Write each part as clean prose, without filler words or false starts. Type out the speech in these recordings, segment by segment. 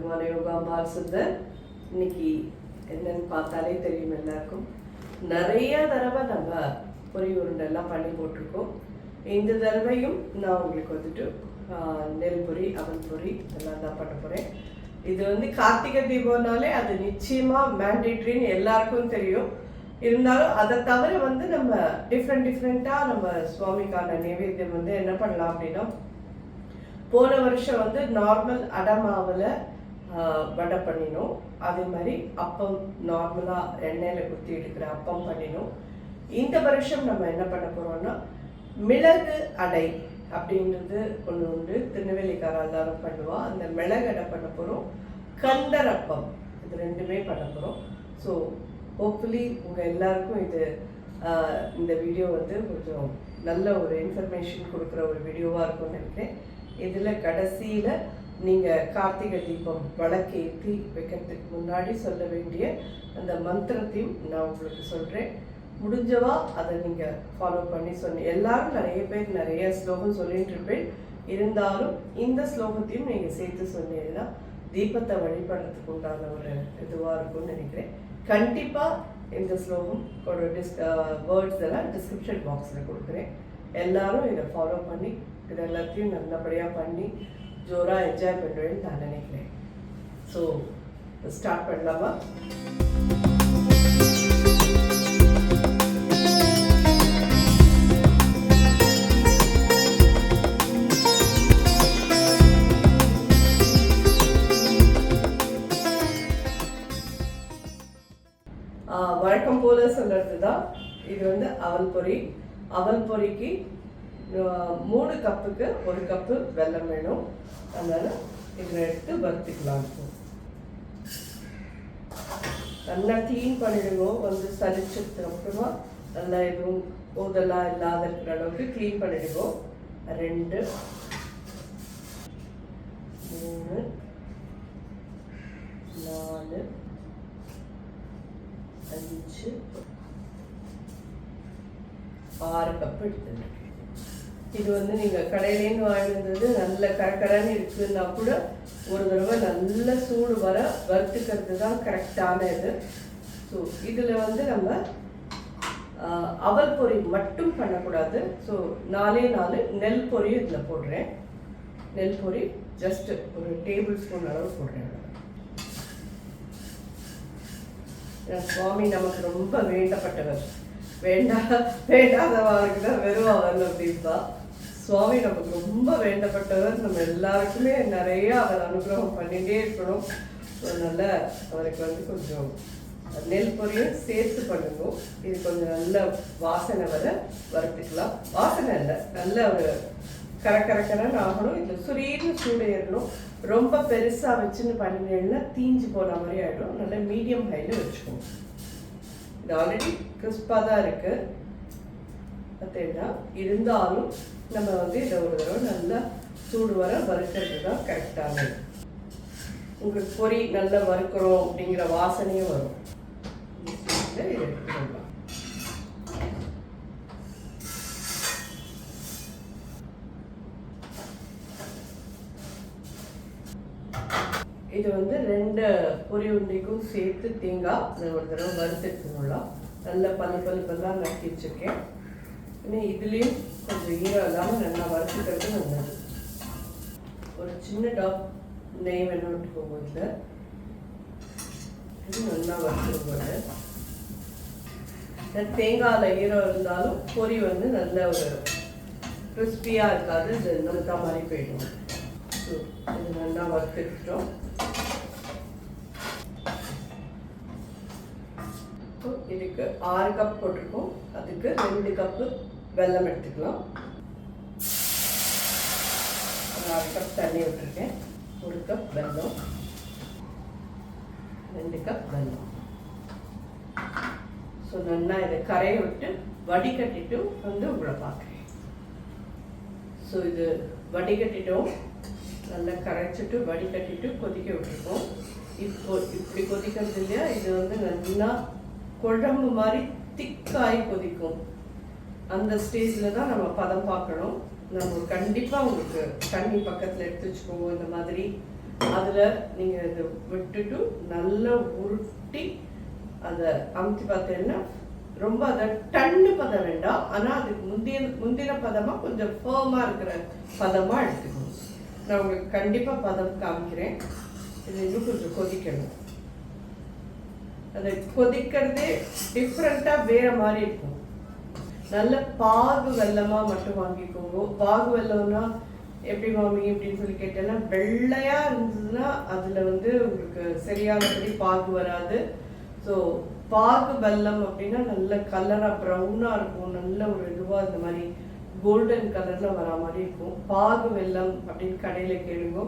விதமான யோகா பால்ஸ் வந்து இன்னைக்கு என்னன்னு பார்த்தாலே தெரியும் எல்லாருக்கும். நிறைய தடவை நம்ம பொரி உருண்டெல்லாம் பண்ணி போட்டிருக்கோம். இந்த தடவையும் நான் உங்களுக்கு வந்துட்டு நெல் பொரி, அவல் பொரி எல்லாம் தான் பண்ண போகிறேன். இது வந்து கார்த்திகை தீபம்னாலே அது நிச்சயமாக மேண்டேட்ரின்னு எல்லாருக்கும் தெரியும். இருந்தாலும் அதை தவிர வந்து நம்ம டிஃப்ரெண்ட்டாக நம்ம சுவாமிக்கான நைவேத்தியம் வந்து என்ன பண்ணலாம் அப்படின்னா, போன வருஷம் வந்து நார்மல் அடமாவில் வடை பண்ணினோம். அதே மாதிரி அப்பம் நார்மலாக எண்ணெயில் குத்தி எடுக்கிற அப்பம் பண்ணினோம். இந்த வருஷம் நம்ம என்ன பண்ண போகிறோம்னா, மிளகு அடை அப்படின்றது ஒன்று உண்டு. திருநெல்வேலிக்கார எல்லாரும் பண்ணுவா. அந்த மிளகு அடை பண்ண போகிறோம். கந்தரப்பம் இது ரெண்டுமே பண்ண போகிறோம். ஸோ ஹோப்ஃபுல்லி உங்கள் எல்லாருக்கும் இது இந்த வீடியோ வந்து கொஞ்சம் நல்ல ஒரு இன்ஃபர்மேஷன் கொடுக்குற ஒரு வீடியோவாக இருக்கும்னு நினைக்கிறேன். இதில் கடைசியில் நீங்கள் கார்த்திகை தீபம் விளக்கேற்றி வைக்கிறதுக்கு முன்னாடி சொல்ல வேண்டிய அந்த மந்திரத்தையும் நான் உங்களுக்கு சொல்கிறேன். முடிஞ்சவா அதை நீங்கள் ஃபாலோ பண்ணி எல்லாரும் நிறைய பேர் நிறைய ஸ்லோகம் சொல்லிட்டு இருப்பேன். இருந்தாலும் இந்த ஸ்லோகத்தையும் நீங்கள் சேர்த்து சொன்னீங்கன்னா தீபத்தை வழிபடுறதுக்கு உண்டான ஒரு இதுவாக இருக்கும்னு நினைக்கிறேன். கண்டிப்பாக இந்த ஸ்லோகம் ஒரு வேர்ட்ஸ் எல்லாம் டிஸ்கிரிப்ஷன் பாக்ஸில் கொடுக்குறேன். எல்லாரும் இதை ஃபாலோ பண்ணி இது எல்லாத்தையும் நல்லபடியாக பண்ணி ஜோராக என்ஜாய் பண்ணுவேன்னு நான் நினைக்கிறேன். ஸோ ஸ்டார்ட் பண்ணலாமா? வழக்கம் போல சொல்றது தான். இது வந்து அவல் பொரி. அவல் பொரிக்கு 3 கப்புக்கு 1 கப்பு வெல்லம் வேணும். அதனால இதில் எடுத்து வறுத்துக்கலாம். நல்லா க்ளீன் பண்ணிடுங்க. வந்து சலிச்சதுக்கு அப்புறமா நல்லா எதுவும் ஊதெல்லாம் இல்லாத இருக்கிற அளவுக்கு க்ளீன் பண்ணிடுங்க. 2 3 4 5 6 கப் எடுத்துங்க. இது வந்து நீங்கள் கடையிலேருந்து வாங்கினது நல்ல கரக்கரன்னு இருக்குன்னா கூட ஒரு தடவை நல்ல சூடு வர வறுத்துக்கிறது தான் கரெக்டான இது. ஸோ இதில் வந்து நம்ம அவல் பொரி மட்டும் பண்ணக்கூடாது. ஸோ 4 நெல் பொரி இதில் போடுறேன். நெல் பொரி ஜஸ்ட் ஒரு டேபிள் ஸ்பூன் அளவு போடுறேன். சுவாமி நமக்கு ரொம்ப வேண்டப்பட்டவர். வேண்டாதவருக்கு தான் வெறும் அவல் அப்படின்பா. சுவாமி நமக்கு ரொம்ப வேண்டப்பட்டவர். நம்ம எல்லாருக்குமே நிறைய அவர் அனுகிரகம் பண்ணிகிட்டே இருக்கணும். அதனால அவருக்கு வந்து கொஞ்சம் நெல் பொரியும் சேர்த்து பண்ணணும். இது கொஞ்சம் நல்ல வாசனை வர வறுத்துக்கலாம். வாசனை இல்லை, நல்ல ஒரு கரக்கரன்னு ஆகணும். இது சுரீர்னு சூடு ஏறணும். ரொம்ப பெருசாக வச்சுன்னு பண்ணினீங்கன்னா தீஞ்சு போன மாதிரி ஆகிடும். நல்லா மீடியம் ஹையில் வச்சுக்கோங்க. இது ஆல்ரெடி கிறிஸ்பாக தான் இருக்குது பார்த்தீங்கன்னா. இருந்தாலும் நம்ம வந்து இதை ஒரு தடவை நல்லா சூடு வர வறுக்கிறது தான் கரெக்டானது. உங்களுக்கு பொரி நல்லா வறுக்கிறோம் அப்படிங்கிற வாசனையும் வரும். இதை எடுத்துக்கலாம். இது வந்து 2 பொரி உருண்டைக்கும் சேர்த்து தேங்காய் அதை ஒரு தடவை வறுத்துக்கலாம். நல்ல பல்லாம் நறுக்கி வச்சுருக்கேன். இன்னும் இதுலேயும் கொஞ்சம் ஈரம் இல்லாமல் நல்லா வறுத்துக்கிறது நல்லது. ஒரு சின்ன டாப் நெய் வேணும் விட்டுக்கோங்க. இதில் இது நல்லா வறுத்துருவாங்க. தேங்காயில் ஈரம் இருந்தாலும் பொரி வந்து நல்ல ஒரு கிறிஸ்பியாக இருக்காது. இது நறுக்கா மாதிரி போயிடும். ஸோ இது நல்லா வறுத்துக்கிட்டோம். இதுக்கு 6 கப் போட்டிருக்கோம். அதுக்கு 2 கப்பு வெல்லம் எடுத்துக்கலாம். 6 கப் தண்ணி விட்டுருக்கேன். 1 கப் வெல்லம், 2 கப் வெல்லம். ஸோ நல்லா இதை கரையை விட்டு வடிகட்டிட்டு வந்து உங்களை பார்க்குறேன். ஸோ இது வடிகட்டிட்டோம். நல்லா கரைச்சிட்டு வடிகட்டிட்டு கொதிக்க விட்டுருக்கோம். இப்போ இப்படி கொதிக்கிறது இல்லையா, இது வந்து நல்லா குழம்பு மாதிரி திக்காய் கொதிக்கும். அந்த ஸ்டேஜில் தான் நம்ம பதம் பார்க்கணும். நம்ம கண்டிப்பாக உங்களுக்கு தண்ணி பக்கத்தில் எடுத்து வச்சுக்கோங்க. இந்த மாதிரி அதில் நீங்கள் இதை விட்டுட்டு நல்லா உருட்டி அதை அமுத்தி பார்த்தீங்கன்னா ரொம்ப அதை டன்னு பதம் வேண்டாம், ஆனால் அதுக்கு முந்தின பதமாக கொஞ்சம் ஃபேமாக இருக்கிற பதமாக எடுத்துக்கணும். நான் உங்களுக்கு கண்டிப்பாக பதம் காமிக்கிறேன். இது இன்னும் கொஞ்சம் கொதிக்கணும். அதை கொதிக்கிறதே டிஃப்ரெண்ட்டாக வேறு மாதிரி இருக்கும். நல்ல பாகு வெல்லமாக மட்டும் வாங்கிக்கோங்க. பாகு வெல்லம்னா எப்படி வாங்குவீங்க அப்படின்னு சொல்லி கேட்டேன்னா, வெள்ளையாக இருந்ததுன்னா அதில் உங்களுக்கு சரியானபடி பாகு வராது. ஸோ பாகு வெல்லம் அப்படின்னா நல்ல கலராக ப்ரௌனாக இருக்கும், நல்ல ஒரு இதுவாக இந்த மாதிரி கோல்டன் கலரில் வர மாதிரி இருக்கும். பாகு வெல்லம் அப்படின்னு கடையில் கேளுங்க,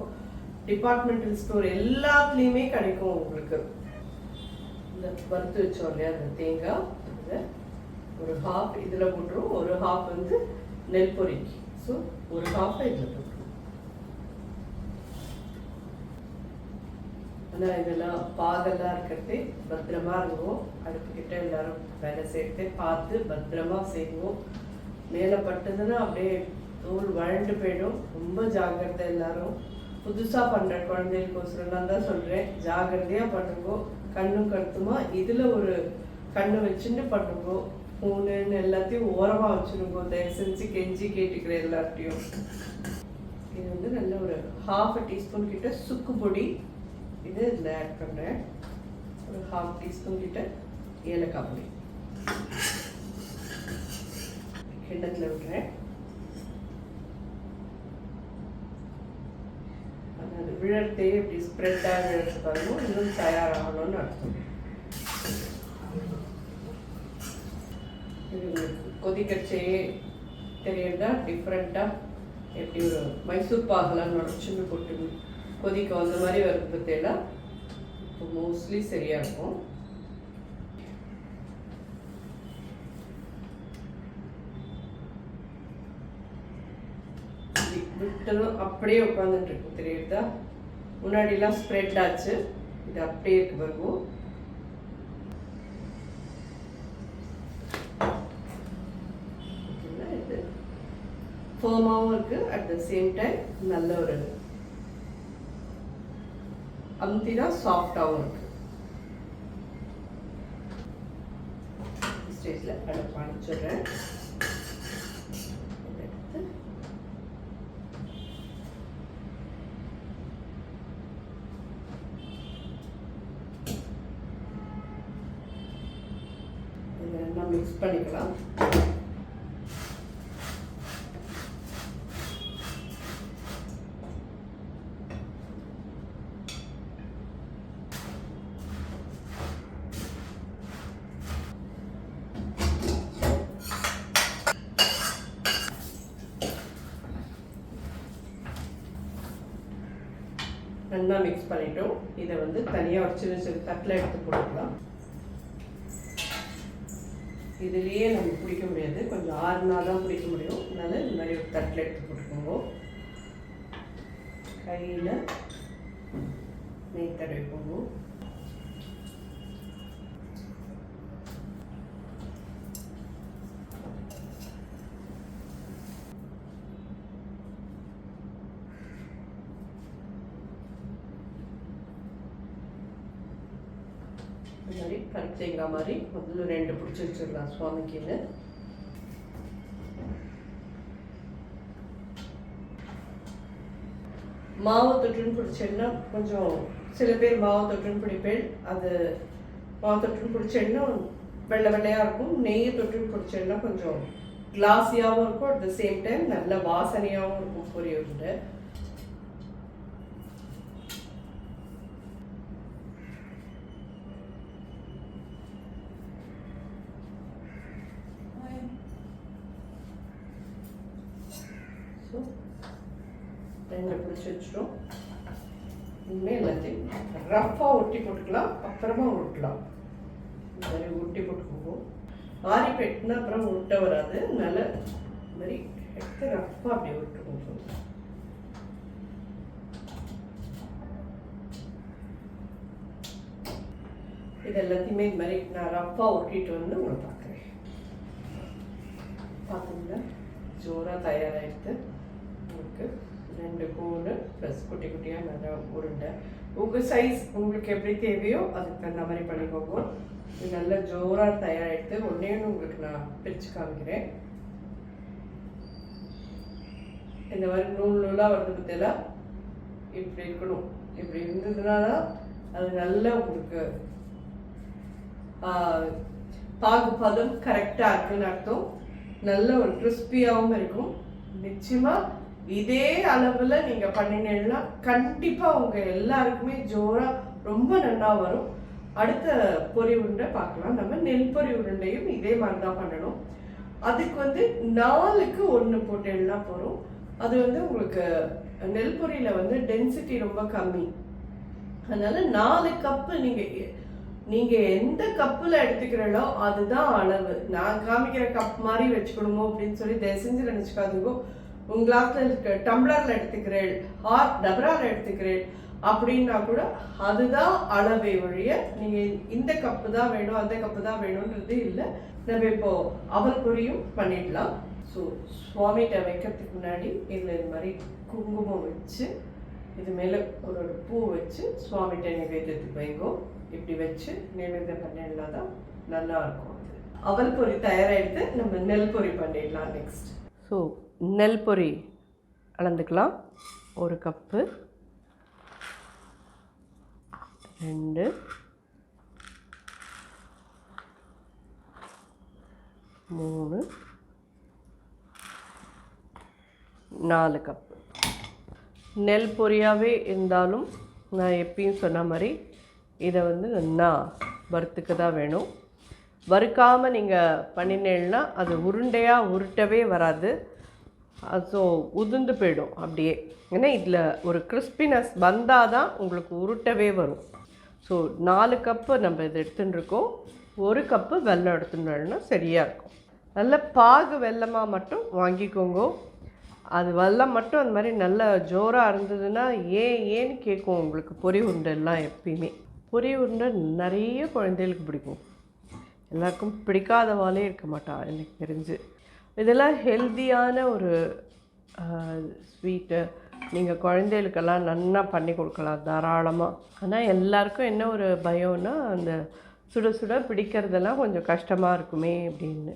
டிபார்ட்மெண்டல் ஸ்டோர் எல்லாத்துலேயுமே கிடைக்கும் உங்களுக்கு. இந்த வறுத்து வச்சோம் இல்லையா அந்த தேங்காய், இதை ஒரு ஹாஃப் இதில் போட்டுரும், ஒரு ஹாஃப் நெல் பொரிக்கு. ஸோ ஒரு ஹாஃபை இதில் போட்டுரும். ஆனால் இதெல்லாம் பாகெல்லாம் இருக்கிறது பத்திரமா இருக்கும். அடுப்புக்கிட்ட எல்லாரும் வேலை சேர்த்து பார்த்து பத்திரமா செய்வோம். மேலே பட்டதுன்னா அப்படியே தோல் வழண்டு போயிடும். ரொம்ப ஜாக்கிரதை. எல்லாரும் புதுசாக பண்ணுற குழந்தைகளுக்கோசரம் தான் சொல்கிறேன், ஜாகிரதையாக பண்ணுங்கோ. கண்ணும் கருத்துமா இதில் ஒரு கண்ணு வச்சுட்டு பண்ணுங்கோ. பூனுன்னு எல்லாத்தையும் ஓரமாக வச்சுருங்கோ. தயவு செஞ்சு கெஞ்சி கேட்டுக்கிறேன் எல்லாத்தையும். இது நல்ல ஒரு ½ டீஸ்பூன் கிட்ட சுக்கு பொடி இது இதில் ஆட் பண்ணுறேன். ஒரு ½ டீஸ்பூன் கிட்ட ஏலக்காய் பொடி கிண்ணத்தில் விட்டுறேன். அது விழத்தே இப்படி ஸ்ப்ரெட்டாக விழத்து பாருங்க, இன்னும் தயாராகணும்னு அர்த்தம். இது கொதிக்கச்சே தெரியறதா டிஃப்ரெண்ட்டாக எப்படி ஒரு மைசூர் பாகெல்லாம் நுழைச்சுன்னு போட்டு கொதிக்கும் அந்த மாதிரி வருது பார்த்தீங்களா. இப்போ மோஸ்ட்லி சரியாக இருக்கும். விட்டதும் அப்படியே உட்காந்துட்டு இருக்கும் தெரியுதா. முன்னாடிலாம் ஸ்ப்ரெட் ஆச்சு, இது அப்படியே இருக்கு வருவோம். இது ஃபர்மாகவும் இருக்கு, அட் த சேம் டைம் நல்ல ஒரு அமுத்தினா சாஃப்டாகவும் இருக்கு. ஸ்டேஜில் அடுப்பு அணைச்சிடுறேன். இதெல்லாம் மிக்ஸ் பண்ணிக்கலாம். நல்லா மிக்ஸ் பண்ணிட்டோம். இதை தனியாக ஒரு சின்ன சின்ன தட்டில் எடுத்து போட்டுக்கலாம். இதுலேயே நம்ம பிடிக்க முடியாது, கொஞ்சம் ஆறுனா தான் பிடிக்க முடியும். அதனால இந்த மாதிரி ஒரு தட்டில் எடுத்து போட்டுக்கோங்க. கையில் நெய் தடவிக்கோங்க. இந்த மாதிரி கருத்தேங்காய் மாதிரி முதல்ல 2 பிடிச்சி வச்சிடலாம் சுவாமிக்குன்னு. மாவு தொட்டுன்னு பிடிச்சேன்னா கொஞ்சம் சில பேர் மாவு தொட்டுன்னு பிடிப்பேன். அது மாவு தொட்டுன்னு பிடிச்சேன்னா வெள்ளை வெள்ளையாக இருக்கும். நெய்யை தொட்டுன்னு பிடிச்சேன்னா கொஞ்சம் கிளாஸியாகவும் இருக்கும், அட் த சேம் டைம் நல்ல வாசனையாகவும் இருக்கும் பொரியல். ரெண்டு பிடிச்சி வச்சிடும். இனிமேல் எல்லாத்தையும் ரஃப்பாக ஒட்டி போட்டுக்கலாம், அப்புறமா உருட்டலாம். இந்த மாதிரி ஒட்டி போட்டுக்குவோம். ஆரி பெட்டினா அப்புறம் உருட்ட வராது, அதனால இந்த மாதிரி எடுத்து ரஃப்பாக அப்படியே விட்டுருவோம். இது எல்லாத்தையுமே இது மாதிரி நான் ரஃப்பாக ஒட்டிட்டு உங்களை பார்க்குறேன். பார்த்தீங்கன்னா ஜோராக தயாராகிடுது. உங்களுக்கு 2 கோன் ப்ளஸ் குட்டி குட்டியாக நல்லா உருண்டை. உங்கள் சைஸ் உங்களுக்கு எப்படி தேவையோ அதுக்கு தகுந்த மாதிரி பண்ணிக்கோங்க. இது நல்லா ஜோராக தயாராகிடுது. ஒன்றே உங்களுக்கு நான் பிரித்து காமிக்கிறேன். இந்த மாதிரி நூல் நூலாக வருது பற்றியெல்லாம் இப்படி இருக்கணும். இப்படி இருந்ததுனா தான் அது நல்லா உங்களுக்கு பாகுபதம் கரெக்டாக இருக்குன்னு அர்த்தம். நல்ல ஒரு கிறிஸ்பியாகவும் இருக்கும். நிச்சயமாக இதே அளவில் நீங்கள் பண்ணினீங்கன்னா கண்டிப்பாக உங்கள் எல்லாருக்குமே ஜோராக ரொம்ப நல்லா வரும். அடுத்த பொரி உருண்டை பார்க்கலாம். நம்ம நெல் பொரி உருண்டையும் இதே மாதிரி தான் பண்ணணும். அதுக்கு 4க்கு 1 போட்டு எல்லாம் போகிறோம். அது உங்களுக்கு நெல் பொரியில் டென்சிட்டி ரொம்ப கம்மி. அதனால 4 கப்பு நீங்கள் எந்த கப்பில் எடுத்துக்கிறீங்களோ அதுதான் அளவு. நான் காமிக்கிற கப் மாதிரி வச்சுக்கணுமோ அப்படின்னு சொல்லி தயவு செஞ்சு நினச்சிக்காதீங்க. உங்கள் கிளாஸில் இருக்க டம்ளரில் எடுத்துக்கிறேன், டபராவில் எடுத்துக்கிறேன் அப்படின்னா கூட அதுதான் அளவை ஒழிய நீங்கள் இந்த கப்பு தான் வேணும் அந்த கப்பு தான் வேணுன்றது இல்லை. நம்ம இப்போது அவல் பொரியும் பண்ணிடலாம். ஸோ சுவாமிகிட்ட வைக்கிறதுக்கு முன்னாடி இதில் இது மாதிரி குங்குமம் வச்சு இது மேலே ஒரு பூ வச்சு சுவாமிகிட்ட நைவேத்தியத்துக்கு வைங்கோ. இப்படி வச்சு நைவேத்தியம் பண்ணிடலாம் தான் நல்லா இருக்கும். அவல் பொரி தயாராகிடுது. நம்ம நெல் பொரி பண்ணிடலாம் நெக்ஸ்ட். ஸோ நெல் பொரி அளந்துக்கலாம். 1 கப்பு, 2, 3, 4 கப்பு. நெல் பொரியாகவே இருந்தாலும் நான் எப்பயும் சொன்ன மாதிரி இதை நல்லா வறுத்துக்க தான் வேணும். வறுக்காமல் நீங்கள் பண்ணினீங்கன்னா அது உருண்டையாக உருட்டவே வராது. ஸோ உதிர்ந்து போயிடும் அப்படியே. ஏன்னா இதில் ஒரு கிறிஸ்பினஸ் வந்தால் தான் உங்களுக்கு உருட்டவே வரும். ஸோ 4 கப்பு நம்ம இதை எடுத்துன்னு இருக்கோம். 1 கப்பு வெல்லம் எடுத்துட்டோம்னா சரியாக இருக்கும். நல்ல பாகு வெல்லமாக மட்டும் வாங்கிக்கோங்க. அது வெல்லம் மட்டும் அந்த மாதிரி நல்ல ஜோராக இருந்ததுன்னா ஏன்னு கேட்கும் உங்களுக்கு. பொரி உருண்டெல்லாம் எப்பயுமே பொரி உருண்டை நிறைய குழந்தைகளுக்கு பிடிக்கும். எல்லாருக்கும் பிடிக்காதவாலே இருக்க மாட்டா எனக்கு தெரிஞ்சு. இதெல்லாம் ஹெல்த்தியான ஒரு ஸ்வீட்டு. நீங்கள் குழந்தைகளுக்கெல்லாம் நல்லா பண்ணி கொடுக்கலாம் தாராளமாக. ஆனால் எல்லாருக்கும் என்ன ஒரு பயம்னா அந்த சுட சுட பிடிக்கிறதெல்லாம் கொஞ்சம் கஷ்டமாக இருக்குமே அப்படின்னு.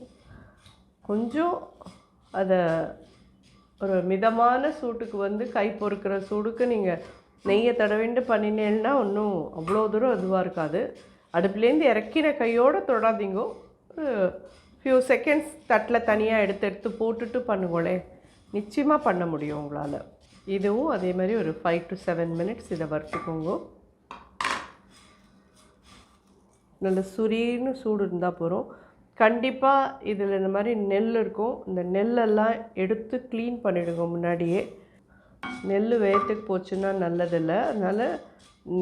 கொஞ்சம் அதை ஒரு மிதமான சூட்டுக்கு கை பொறுக்கிற சூடுக்கு நீங்கள் நெய்யை தடவிண்டு பண்ணினேன்னா ஒன்றும் அவ்வளோ தூரம் இதுவாக இருக்காது. அடுப்புலேருந்து இறக்கின கையோடு தொடாதீங்கோ. ஒரு ஃபியூ செகண்ட்ஸ் தட்டில் தனியாக எடுத்து போட்டுட்டு பண்ணுங்களே, நிச்சயமாக பண்ண முடியும் உங்களால். இதுவும் அதே மாதிரி ஒரு 5 to 7 மினிட்ஸ் இதை வறுத்துக்கோங்க. நல்ல சுரீன்னு சூடு இருந்தால் போகிறோம். கண்டிப்பாக இதில் இந்த மாதிரி நெல் இருக்கும். இந்த நெல்லெல்லாம் எடுத்து க்ளீன் பண்ணிவிடுங்க முன்னாடியே. நெல் வேத்துக்கு போச்சுன்னா நல்லதில்லை. அதனால்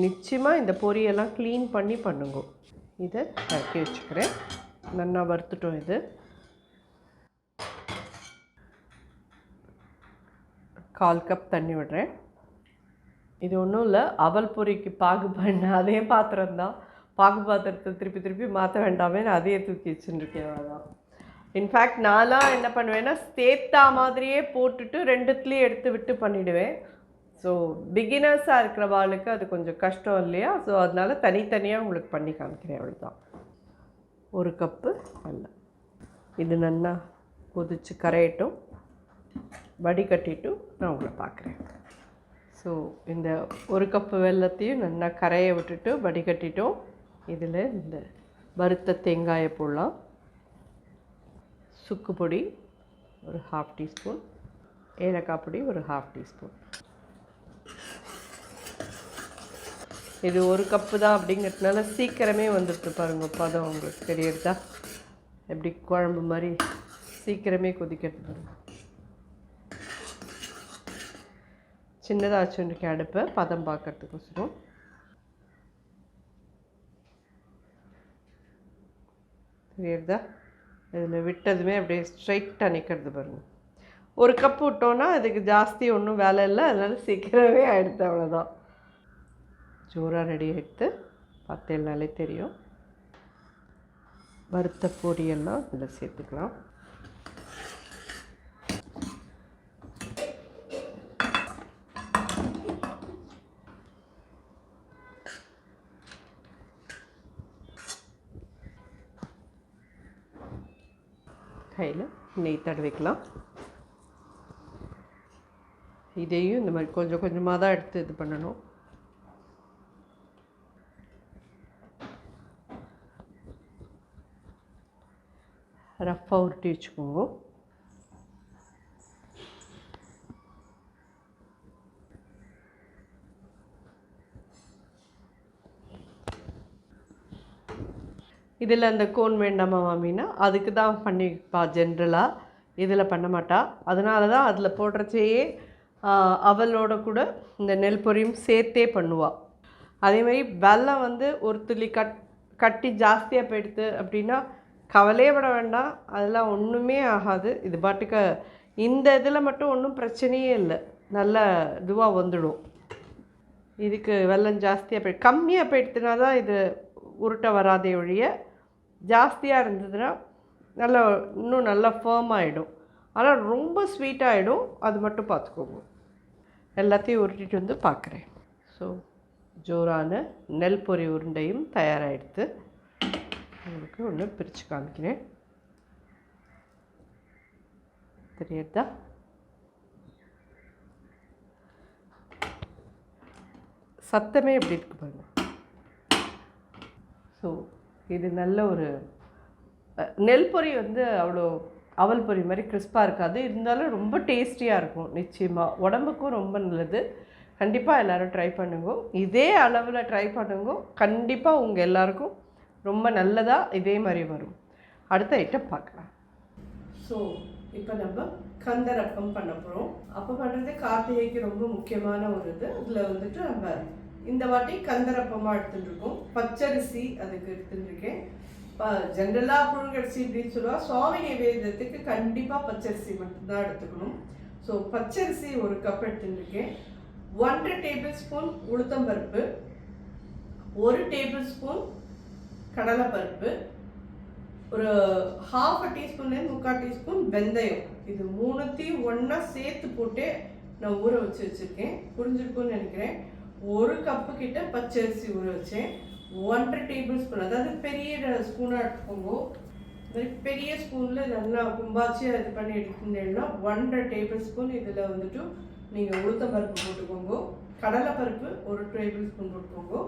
நிச்சயமாக இந்த பொரியெல்லாம் க்ளீன் பண்ணி பண்ணுங்க. இதை இறக்கி வச்சுக்கிறேன். நல்லா வறுத்துட்டோம். இது 1/4 கப் தண்ணி விடுறேன். இது ஒன்றும் இல்லை, அவல் பொரிக்கு பாகு பண்ண அதே பாத்திரம்தான். பாகு பாத்திரத்தை திருப்பி மாற்ற வேண்டாமே, நான் அதையே தூக்கி வச்சுருக்கேன். அதான் இன்ஃபேக்ட் நான்லாம் என்ன பண்ணுவேன்னா சேர்த்தா மாதிரியே போட்டுட்டு 2த்துலேயும் எடுத்து விட்டு பண்ணிவிடுவேன். ஸோ பிகினர்ஸாக இருக்கிறவாளுக்கு அது கொஞ்சம் கஷ்டம் இல்லையா? ஸோ அதனால் தனித்தனியாக உங்களுக்கு பண்ணி காமிக்கிறேன். அவ்வளோதான். 1 கப்பு வெல்லம். இது நல்லா கொதிச்சு கரையட்டும். வடிகட்டிட்டு நான் உங்களை பார்க்குறேன். ஸோ இந்த 1 கப்பு வெல்லத்தையும் நல்லா கரைய விட்டுட்டு வடிகட்டிட்டோம். இதில் இந்த வறுத்த தேங்காயை போடலாம். சுக்கு பொடி ஒரு 1/2 டீஸ்பூன், ஏலக்காய் பொடி ஒரு 1/2 டீஸ்பூன். இது 1 கப்பு தான் அப்படிங்கிறதுனால சீக்கிரமே வந்துட்டு பாருங்க. பதம் உங்களுக்கு தெரியறதா? எப்படி குழம்பு மாதிரி சீக்கிரமே கொதிக்கிறது பாருங்க. சின்னதாக வச்சுருக்கேன் அடுப்பை பதம் பார்க்கறதுக்கோசரம். தெரியுறதா? இதில் விட்டதுமே அப்படியே ஸ்ட்ரைட்டாக நிற்கிறது பாருங்கள். 1 கப்பு விட்டோன்னா அதுக்கு ஜாஸ்தி ஒன்றும் வேலை இல்லை. அதனால் சீக்கிரமே ஆகிடுது. அவ்வளோதான். ஜோராக ரெடி ஆகிடுது. பார்த்தேன்னாலே தெரியும். வறுத்த பொரியெல்லாம் இதில் சேர்த்துக்கலாம். கையில் நெய் தடவிக்கலாம். இதையும் இந்த மாதிரி கொஞ்சம் கொஞ்சமாக தான் எடுத்து இது பண்ணணும். ரஃப்பாக உருட்டி வச்சுக்கோங்க. இதில் அந்த கோன் வேண்டாமா மாமின்னா அதுக்கு தான் பண்ணிப்பா ஜென்ரலாக, இதில் பண்ண மாட்டா. அதனால தான் அதில் போடுறச்சேயே அவளோட கூட இந்த நெல் பொரியும் சேர்த்தே பண்ணுவாள். அதேமாதிரி வெல்லம் வந்து ஒரு துளி கட்டி ஜாஸ்தியாக போயிடுது அப்படின்னா கவலையே பட வேண்டாம், அதெல்லாம் ஒன்றுமே ஆகாது. இது பாட்டுக்கு இந்த இதில் மட்டும் ஒன்றும் பிரச்சனையே இல்லை, நல்ல இதுவாக வந்துடும். இதுக்கு வெல்லம் ஜாஸ்தியாக கம்மியாக போயிடுத்துனா தான் இது உருட்டை வராதே ஒழிய, ஜாஸ்தியாக இருந்ததுன்னா நல்லா இன்னும் நல்லா ஃபேர்ம் ஆகிடும். ஆனால் ரொம்ப ஸ்வீட்டாகிடும், அது மட்டும் பார்த்துக்கோங்க. எல்லாத்தையும் உருட்டிட்டு வந்து பார்க்குறேன். ஸோ ஜோரான நெல் பொரி உருண்டையும் தயாராகிடுது. உங்களுக்கு ஒன்று பிரித்து காமிக்கிறேன், தெரியுதா? சத்தமே எப்படி இருக்கு பாருங்க. ஸோ இது நல்ல ஒரு நெல் பொரி வந்து அவ்வளோ அவல் பொரி மாதிரி கிறிஸ்பாக இருக்காது, இருந்தாலும் ரொம்ப டேஸ்டியாக இருக்கும். நிச்சயமாக உடம்புக்கும் ரொம்ப நல்லது. கண்டிப்பாக எல்லோரும் ட்ரை பண்ணுங்க. இதே அளவில் ட்ரை பண்ணுங்க, கண்டிப்பாக உங்கள் எல்லாருக்கும் ரொம்ப நல்லதாக இதே மாதிரி வரும். அடுத்த ஐட்டம் பார்க்கலாம். ஸோ இப்போ நம்ம கந்தரப்பம் பண்ண போகிறோம். அப்போ பண்ணுறது கார்த்திகைக்கு ரொம்ப முக்கியமான ஒரு இது. அதில் வந்துட்டு நம்ம இந்த வாட்டி கந்தரப்பமாக எடுத்துட்டுருக்கோம். பச்சரிசி அதுக்கு எடுத்துட்டுருக்கேன். ஜென்ரலாக புழுங்கரிசி அப்படின்னு சொல்லுவாள். சுவாமி நைவேத்தியத்துக்கு கண்டிப்பாக பச்சரிசி மட்டும்தான் எடுத்துக்கணும். ஸோ பச்சரிசி ஒரு கப் எடுத்துட்டுருக்கேன். 1 டேபிள் ஸ்பூன் உளுத்தம்பருப்பு, 1 டேபிள் ஸ்பூன் கடலைப்பருப்பு, ஒரு 1/2 டீஸ்பூன்லேருந்து 3/4 டீஸ்பூன் வெந்தயம். இது மூணுத்தையும் ஒன்றா சேர்த்து போட்டு நான் ஊற வச்சுருக்கேன். புரிஞ்சிருக்குன்னு நினைக்கிறேன். 1 கப்பு கிட்ட பச்சரிசி ஊற வச்சேன். 1 டேபிள் ஸ்பூன், அதாவது பெரிய ஸ்பூனாக எடுத்துக்கோங்க. பெரிய ஸ்பூனில் நல்லா கும்பாச்சியாக இது பண்ணி எடுத்துட்டேன்னா 1 டேபிள் ஸ்பூன் இதில் வந்துட்டு நீங்கள் உளுத்தம்பருப்பு போட்டுக்கோங்க. கடலைப்பருப்பு 1 டேபிள் ஸ்பூன் போட்டுக்கோங்க.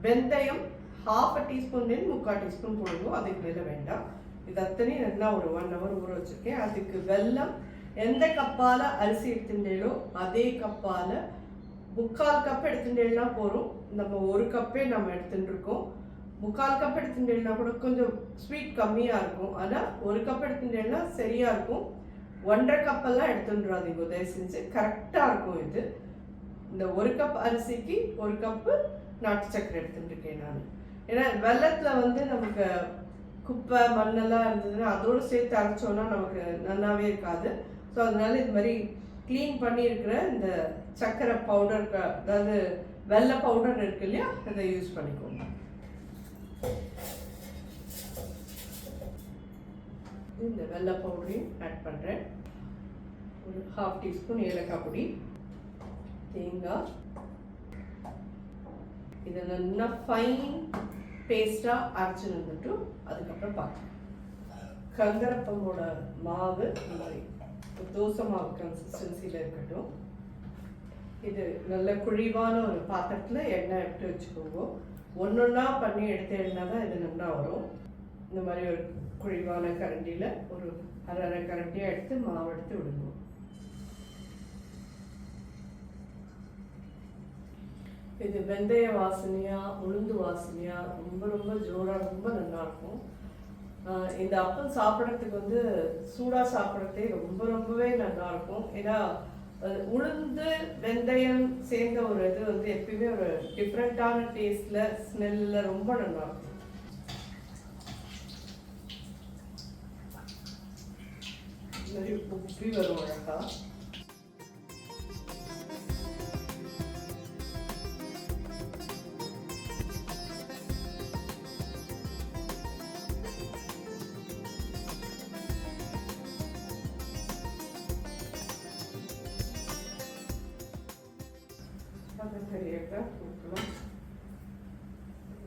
வெந்தயம் 1/2 டீஸ்பூன்லேருந்து 3/4 டீஸ்பூன் போடுங்க, அதுக்கு மேலே வேண்டாம். இது அத்தனையும் நல்லா ஒரு 1 ஹவர் ஊற வச்சுருக்கேன். அதுக்கு வெல்லம் எந்த கப்பால் அரிசி எடுத்துட்டேனோ அதே கப்பால் 3/4 கப் எடுத்துட்டேன்னா போகிறோம். நம்ம 1 கப்பே நம்ம எடுத்துட்டுருக்கோம். 3/4 கப் எடுத்துட்டேன்னா கூட கொஞ்சம் ஸ்வீட் கம்மியாக இருக்கும். ஆனால் 1 கப் எடுத்துட்டேன்னா சரியாக இருக்கும். 1.5 கப்பெல்லாம் எடுத்துட்டுறாதீங்க தயவு செஞ்சு, கரெக்டாக இருக்கும் இது. இந்த 1 கப் அரிசிக்கு 1 கப்பு நாட்டு சக்கரை எடுத்துட்டுருக்கேன் நான். ஏன்னா வெள்ளத்தில் வந்து நமக்கு குப்பை மண்ணெல்லாம் இருந்ததுன்னா அதோடு சேர்த்து அரைச்சோன்னா நமக்கு நல்லாவே இருக்காது. ஸோ அதனால இது மாதிரி க்ளீன் பண்ணியிருக்கிற இந்த சக்கரை பவுடர், அதாவது வெள்ளை பவுடர் இருக்கு இல்லையா, அதை யூஸ் பண்ணிக்கோங்க. இந்த வெள்ளை பவுடரையும் ஆட் பண்ணுறேன். ஒரு 1/2 டீஸ்பூன் ஏலக்காய் பொடி, தேங்காய். இதை நல்லா ஃபைன் பேஸ்ட்டாக அரைச்சி வந்துட்டு அதுக்கப்புறம் பார்க்கலாம். கந்தரப்பமோட மாவு இந்த மாதிரி தோசை மாவு கன்சிஸ்டன்சியில் இருக்கட்டும். இது நல்ல குழிவான ஒரு பாத்திரத்தில் எண்ணெய் எடுத்து வச்சுக்கோங்க. ஒன்றா பண்ணி எடுத்தேன்னா தான் இது நல்லா வரும். இந்த மாதிரி ஒரு குழிவான கரண்டியில் ஒரு அரை கரண்டியாக எடுத்து மாவு எடுத்து விடுங்க. இது வெந்தய வாசனையாக உளுந்து வாசனையாக ரொம்ப ரொம்ப ஜோராக ரொம்ப நல்லாயிருக்கும். இந்த அப்பம் சாப்பிட்றதுக்கு வந்து சூடாக சாப்பிட்றதே ரொம்ப ரொம்பவே நல்லாயிருக்கும். ஏன்னா உளுந்து வெந்தயம் சேர்ந்த ஒரு இது வந்து எப்பயுமே ஒரு டிஃப்ரெண்ட்டான டேஸ்டில் ஸ்மெல்லில் ரொம்ப நல்லாயிருக்கும். இது மாதிரி உப்பி வரும் அழகா.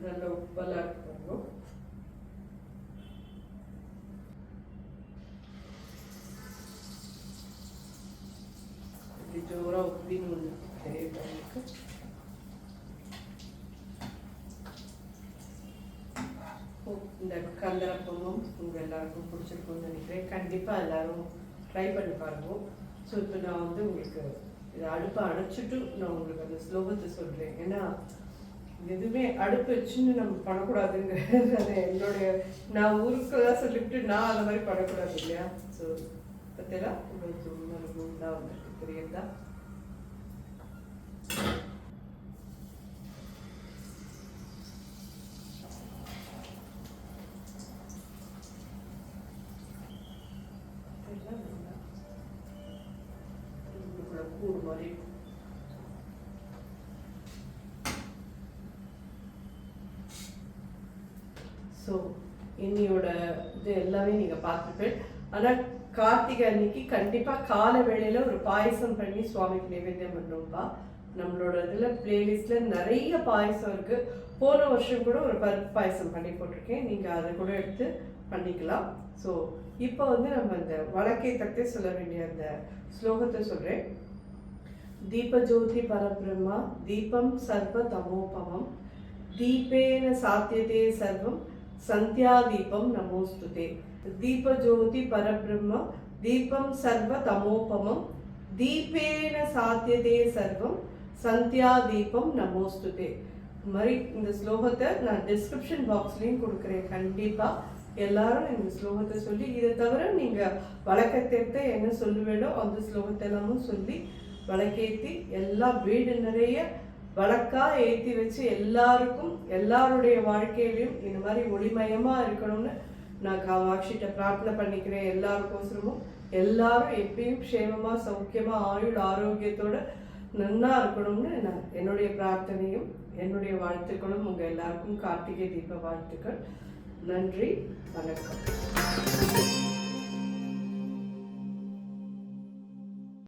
நல்ல உப்பெல்லாம் இருக்கும். இந்த கந்தரப்பமும் உங்கள் எல்லாருக்கும் பிடிச்சிருக்கும்னு நினைக்கிறேன். கண்டிப்பாக எல்லாரும் ட்ரை பண்ணி பாருங்க. ஸோ இப்போ நான் வந்து உங்களுக்கு இதை அடுப்பை அணைச்சிட்டு நான் உங்களுக்கு அந்த ஸ்லோகத்தை சொல்கிறேன். ஏன்னா எதுவுமே அடுப்பு வச்சுன்னு நம்ம பண்ணக்கூடாதுங்கிறது அது என்னுடைய நான் ஊருக்குள்ளதான் சொல்லிவிட்டு நான் அந்த மாதிரி பண்ணக்கூடாது இல்லையா. ஸோ பத்தியெல்லாம் உங்களுக்கு தான் வந்துருக்கு தெரியுதா. கூடு மாதிரி ஸோ இன்னையோட இது எல்லாமே நீங்கள் பார்த்துப்பேன். ஆனால் கார்த்திகை அன்னைக்கு கண்டிப்பாக காலை வேளையில் ஒரு பாயசம் பண்ணி சுவாமிக்கு நைவேத்தியம் பண்ணுவோம்ப்பா. நம்மளோட இதில் பிளேலிஸ்டில் நிறைய பாயசம் இருக்குது. போன வருஷம் கூட ஒரு பருப்பு பாயசம் பண்ணி போட்டிருக்கேன், நீங்கள் அதை கூட எடுத்து பண்ணிக்கலாம். ஸோ இப்போ வந்து நம்ம இந்த வழக்கை தட்டே சொல்ல வேண்டிய அந்த ஸ்லோகத்தை சொல்கிறேன். தீபஜோதி பரபிரம்மா தீபம் சர்வ தமோபமம் தீபேன சாத்தியதே சர்வம் சந்தியாதீபம் நமோஸ்துதே. தீபஜோதி பரபிரம்ம தீபம் சர்வ தமோபமம் தீபேன சாத்தியதே சர்வம் சந்தியாதீபம் நமோஸ்துதே. இந்த மாதிரி இந்த ஸ்லோகத்தை நான் டிஸ்கிரிப்ஷன் பாக்ஸ்லேயும் கொடுக்குறேன். கண்டிப்பாக எல்லாரும் இந்த ஸ்லோகத்தை சொல்லி, இதை தவிர நீங்கள் வழக்கத்தேர்த்த என்ன சொல்லுவேனோ அந்த ஸ்லோகத்தை எல்லாமும் சொல்லி வழக்கேற்றி எல்லா வீடு நிறைய வழக்கா ஏற்றி வச்சு எல்லாருக்கும் எல்லாருடைய வாழ்க்கையிலையும் இந்த மாதிரி ஒளிமயமாக இருக்கணும்னு நான் காமாட்சிகிட்ட பிரார்த்தனை பண்ணிக்கிறேன். எல்லாருக்கோசரமும் எல்லாரும் எப்பயும் க்ஷேமமாக சௌக்கியமாக ஆயுள் ஆரோக்கியத்தோட நன்னா இருக்கணும்னு நான் என்னுடைய பிரார்த்தனையும் என்னுடைய வாழ்த்துக்களும் உங்கள் எல்லாருக்கும் கார்த்திகை தீப வாழ்த்துக்கள். நன்றி, வணக்கம்.